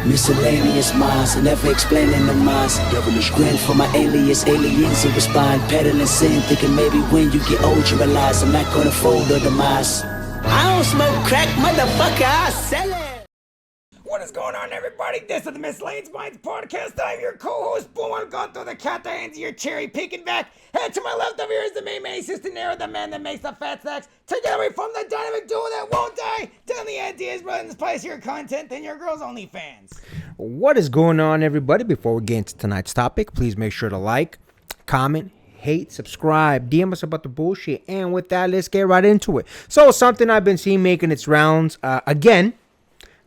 Miscellaneous minds, never explaining the minds. Devilish grin for my alias, aliens who respond. Peddling sin, thinking maybe when you get old you realize I'm not gonna fold or demise. I don't smoke crack, motherfucker, I sell it. What is going on, everybody? This is the Miscellaneous Minds podcast. I'm your co-host, Boone. Going through the cat that hands your cherry picking back. Head to my left over here is the main assistant there, the man that makes the fat stacks. Together from the dynamic duo that won't die. Till the end is running this place your content than your girls' only fans. What is going on, everybody? Before we get into tonight's topic, please make sure to like, comment, hate, subscribe, DM us about the bullshit. And with that, let's get right into it. So something I've been seeing making its rounds again.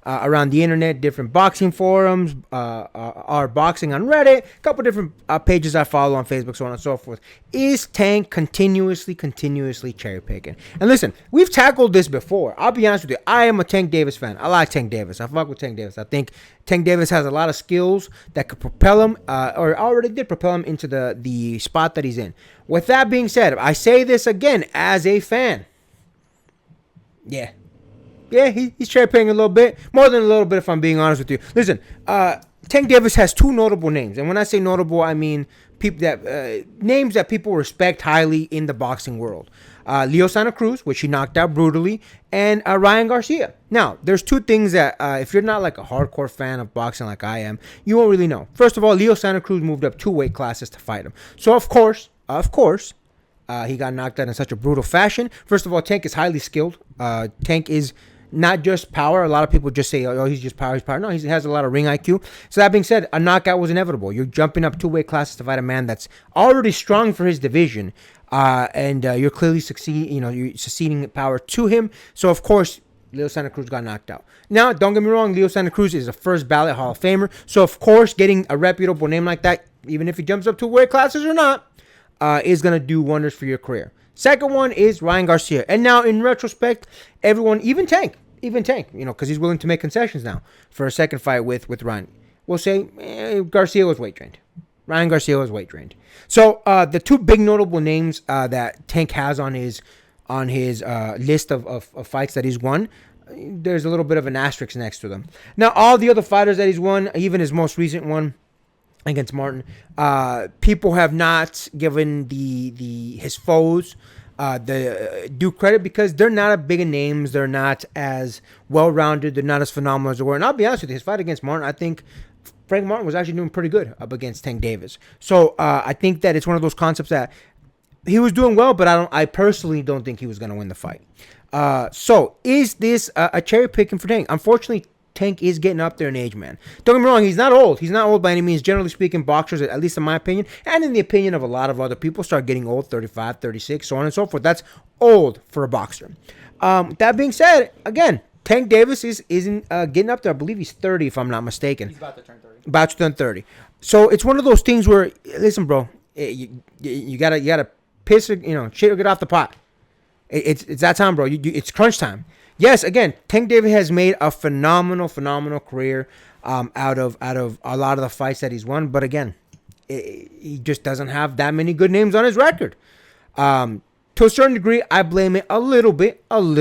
Around the internet, different boxing forums, our boxing on Reddit, a couple different pages I follow on Facebook, so on and so forth. Is Tank continuously cherry picking? And listen, we've tackled this before. I'll be honest with you. I am a Tank Davis fan. I like Tank Davis. I fuck with Tank Davis. I think Tank Davis has a lot of skills that could propel him, or already did propel him into the spot that he's in. With that being said, I say this again as a fan. Yeah, he's cherry picking a little bit. More than a little bit, if I'm being honest with you. Listen, Tank Davis has two notable names. And when I say notable, I mean people that names that people respect highly in the boxing world. Leo Santa Cruz, which he knocked out brutally, and Ryan Garcia. Now, there's two things that if you're not like a hardcore fan of boxing like I am, you won't really know. First of all, Leo Santa Cruz moved up 2 weight classes to fight him. So, of course, he got knocked out in such a brutal fashion. First of all, Tank is highly skilled. Tank is not just power. A lot of people just say, oh, he's just power, No, he has a lot of ring IQ. So that being said, a knockout was inevitable. You're jumping up 2 weight classes to fight a man that's already strong for his division. And you're clearly you're succeeding power to him. So, of course, Leo Santa Cruz got knocked out. Now, don't get me wrong, Leo Santa Cruz is a first ballot Hall of Famer. So, of course, getting a reputable name like that, even if he jumps up 2 weight classes or not, is going to do wonders for your career. Second one is Ryan Garcia. And now, in retrospect, everyone, even Tank, because he's willing to make concessions now for a second fight with Ryan, will say Garcia was weight trained. Ryan Garcia was weight trained. So the two big notable names that Tank has on his list of fights that he's won, there's a little bit of an asterisk next to them. Now, all the other fighters that he's won, even his most recent one against Martin, people have not given his foes the due credit because they're not as big of names. They're not as well-rounded. They're not as phenomenal as they were. And I'll be honest with you, his fight against Martin, I think Frank Martin was actually doing pretty good up against Tank Davis. So I think that it's one of those concepts that he was doing well, but I personally don't think he was going to win the fight. So is this a cherry picking for Tank? Unfortunately, Tank is getting up there in age, man. Don't get me wrong, he's not old. He's not old by any means. Generally speaking, boxers, at least in my opinion, and in the opinion of a lot of other people, start getting old, 35, 36, so on and so forth. That's old for a boxer. That being said, again, Tank Davis isn't getting up there. I believe he's 30, if I'm not mistaken. He's about to turn 30. About to turn 30. So it's one of those things where, listen, bro, you gotta piss or, shit or get off the pot. It's that time, bro. It's crunch time. Yes, again, Tank Davis has made a phenomenal career out of a lot of the fights that he's won. But again, he just doesn't have that many good names on his record. To a certain degree, I blame it a little bit on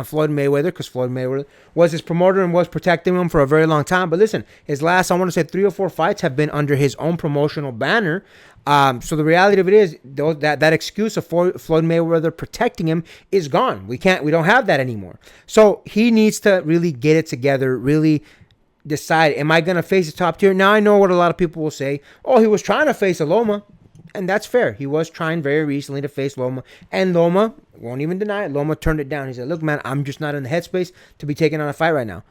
Floyd Mayweather, because Floyd Mayweather was his promoter and was protecting him for a very long time. But listen, his last, I want to say 3 or 4 fights have been under his own promotional banner. So the reality of it is that excuse of Floyd Mayweather protecting him is gone. We don't have that anymore. So he needs to really get it together, really decide, am I going to face the top tier? Now I know what a lot of people will say. Oh, he was trying to face a Loma. And that's fair. He was trying very recently to face Loma. And Loma, won't even deny it, Loma turned it down. He said, look, man, I'm just not in the headspace to be taking on a fight right now.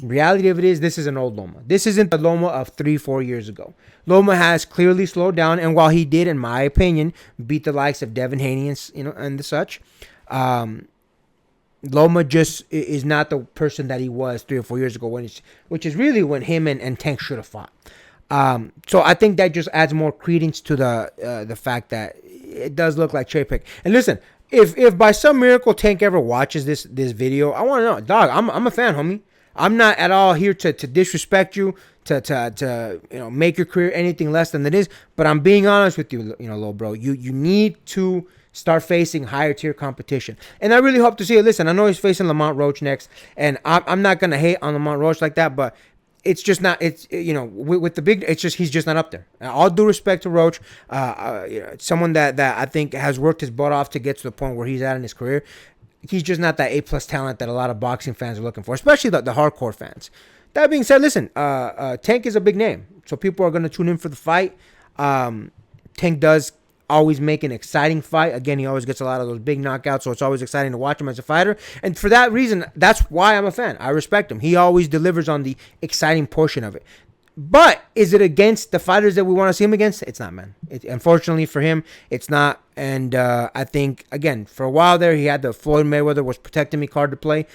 Reality of it is, this is an old Loma. This isn't the Loma of 3-4 years ago. Loma has clearly slowed down, and while he did, in my opinion, beat the likes of Devin Haney and the such, Loma just is not the person that he was 3 or 4 years ago, which is really when him and Tank should have fought. So I think that just adds more credence to the fact that it does look like cherry pick. And listen, if by some miracle Tank ever watches this video, I want to know, dog, I'm a fan, homie. I'm not at all here to disrespect you, to make your career anything less than it is. But I'm being honest with you, little bro. You need to start facing higher tier competition. And I really hope to see it. Listen, I know he's facing Lamont Roach next, and I'm not gonna hate on Lamont Roach like that, but it's just not. It's with the big. It's just he's just not up there. All due respect to Roach, someone that I think has worked his butt off to get to the point where he's at in his career. He's just not that A+ talent that a lot of boxing fans are looking for, especially the hardcore fans. That being said, listen, Tank is a big name, so people are going to tune in for the fight. Tank does always make an exciting fight. Again, he always gets a lot of those big knockouts, so it's always exciting to watch him as a fighter. And for that reason, that's why I'm a fan. I respect him. He always delivers on the exciting portion of it. But is it against the fighters that we want to see him against? It's not, man. Unfortunately for him, it's not. And I think, again, for a while there, he had the Floyd Mayweather was protecting me card to play.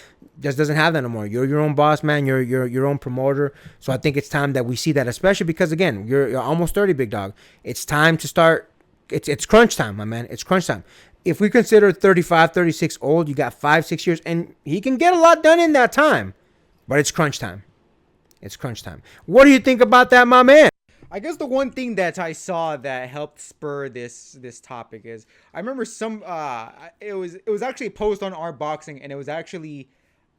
Just doesn't have that anymore. You're your own boss, man. You're your own promoter. So I think it's time that we see that, especially because, again, you're almost 30, big dog. It's time to start. It's crunch time, my man. It's crunch time. If we consider 35, 36 old, you got 5-6 years, and he can get a lot done in that time. But it's crunch time. It's crunch time. What do you think about that, my man? I guess the one thing that I saw that helped spur this topic is I remember it was actually a post on our boxing, and it was actually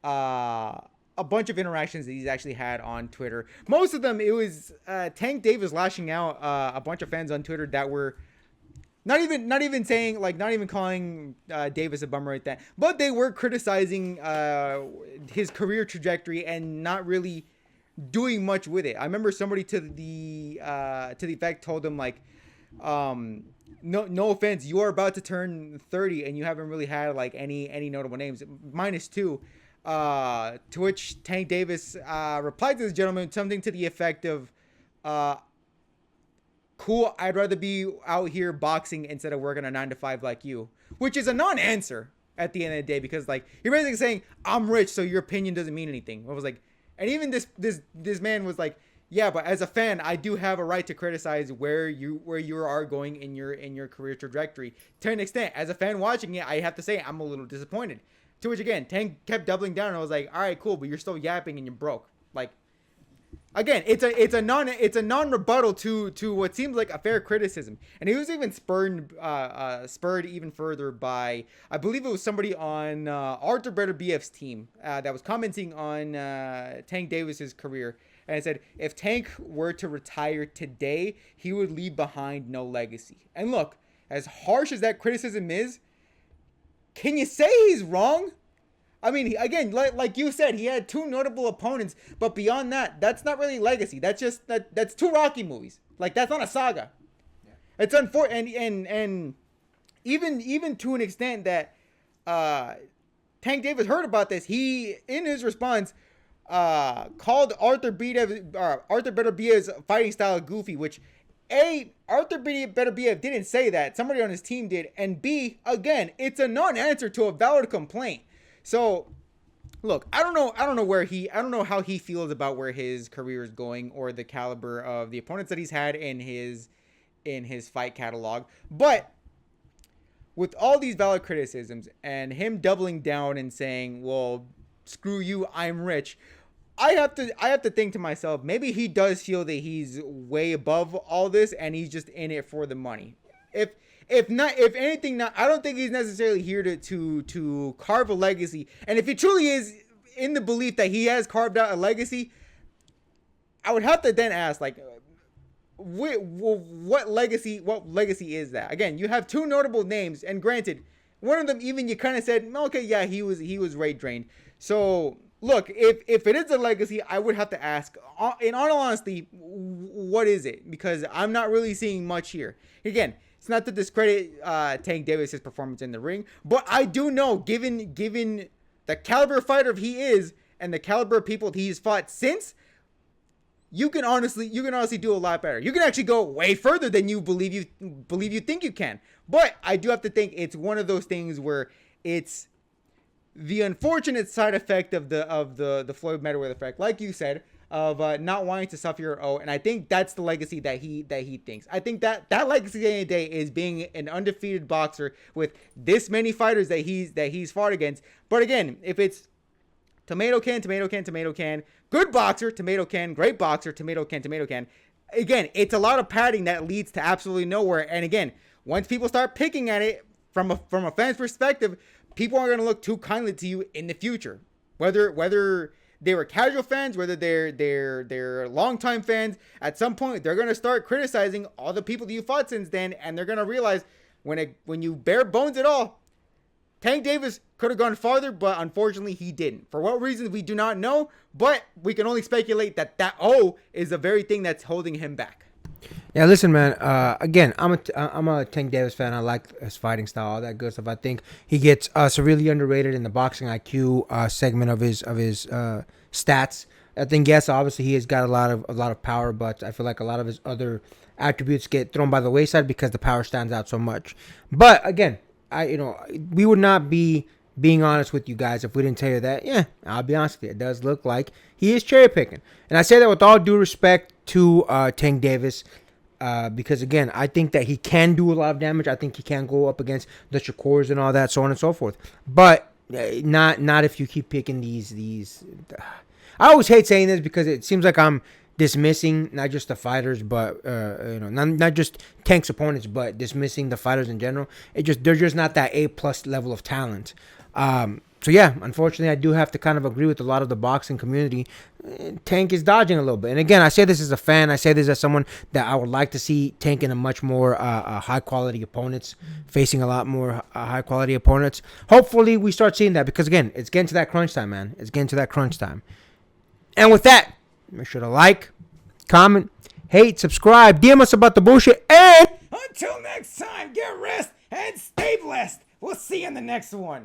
a bunch of interactions that he's actually had on Twitter. Most of them, it was Tank Davis lashing out a bunch of fans on Twitter that were not even saying, like, not even calling Davis a bummer like that, but they were criticizing his career trajectory and not really doing much with it. I remember somebody to the effect told him, like, no offense, you are about to turn 30 and you haven't really had like any notable names, -2. To which Tank Davis replied to this gentleman something to the effect of, cool, I'd rather be out here boxing instead of working a 9-to-5 like you, which is a non-answer at the end of the day, because like you're basically saying I'm rich, so your opinion doesn't mean anything. I was like, and even this man was like, yeah, but as a fan, I do have a right to criticize where you are going in your career trajectory. To an extent, as a fan watching it, I have to say I'm a little disappointed. To which again, Tank kept doubling down, and I was like, all right, cool, but you're still yapping and you're broke. Like, again, it's a non-rebuttal to what seems like a fair criticism, and he was even spurred even further by, I believe it was somebody on Arthur Beterbiev team that was commenting on Tank Davis's career, and it said if Tank were to retire today, he would leave behind no legacy. And look, as harsh as that criticism is, can you say he's wrong? I mean, again, like you said, he had 2 notable opponents, but beyond that, that's not really legacy. That's just that's 2 Rocky movies. Like, that's not a saga. Yeah. It's unfortunate, and even to an extent that Tank Davis heard about this, he in his response called Arthur Beterbiev's fighting style goofy, which A, Arthur Beterbiev didn't say that. Somebody on his team did. And B, again, it's a non-answer to a valid complaint. So, look, I don't know how he feels about where his career is going or the caliber of the opponents that he's had in his fight catalog. But with all these valid criticisms and him doubling down and saying, well, screw you, I'm rich, I have to think to myself, maybe he does feel that he's way above all this and he's just in it for the money. If anything, I don't think he's necessarily here to carve a legacy. And if he truly is in the belief that he has carved out a legacy, I would have to then ask, like, what legacy is that? Again, you have 2 notable names, and granted, one of them even you kind of said, okay, yeah, he was rate drained. So look, if it is a legacy, I would have to ask, in all honesty, what is it? Because I'm not really seeing much here. Again, it's not to discredit Tank Davis' performance in the ring, but I do know, given the caliber of fighter he is and the caliber of people he's fought since, you can honestly do a lot better. You can actually go way further than you believe you think you can. But I do have to think it's one of those things where it's the unfortunate side effect of the Floyd Mayweather effect, like you said, of not wanting to suffer your own. And I think that's the legacy that he thinks. I think that legacy at the end of the day is being an undefeated boxer with this many fighters that he's fought against. But again, if it's tomato can, good boxer, tomato can, great boxer, tomato can. Again, it's a lot of padding that leads to absolutely nowhere. And again, once people start picking at it from a fan's perspective, people aren't going to look too kindly to you in the future. Whether they were casual fans, whether they're longtime fans, at some point they're gonna start criticizing all the people that you fought since then, and they're gonna realize when you bare bones it all, Tank Davis could have gone farther, but unfortunately he didn't. For what reasons we do not know, but we can only speculate that O is the very thing that's holding him back. Yeah, listen, man. Again, I'm a Tank Davis fan. I like his fighting style, all that good stuff. I think he gets severely underrated in the boxing IQ segment of his stats. I think yes, obviously he has got a lot of power, but I feel like a lot of his other attributes get thrown by the wayside because the power stands out so much. But again, we would not be being honest with you guys if we didn't tell you that. Yeah, I'll be honest with you. It does look like he is cherry picking, and I say that with all due respect to Tank Davis. Because again, I think that he can do a lot of damage. I think he can go up against the Shakurs and all that, so on and so forth. But not if you keep picking these. I always hate saying this because it seems like I'm dismissing not just the fighters, but not just Tank's opponents, but dismissing the fighters in general. They're just not that A+ level of talent. So yeah, unfortunately, I do have to kind of agree with a lot of the boxing community. Tank is dodging a little bit, and again, I say this as a fan. I say this as someone that I would like to see Tank in a much more high quality opponents, facing a lot more high quality opponents. Hopefully, we start seeing that because again, it's getting to that crunch time, man. It's getting to that crunch time. And with that, make sure to like, comment, hate, subscribe, DM us about the bullshit, and Until next time, get rest and stay blessed. We'll see you in the next one.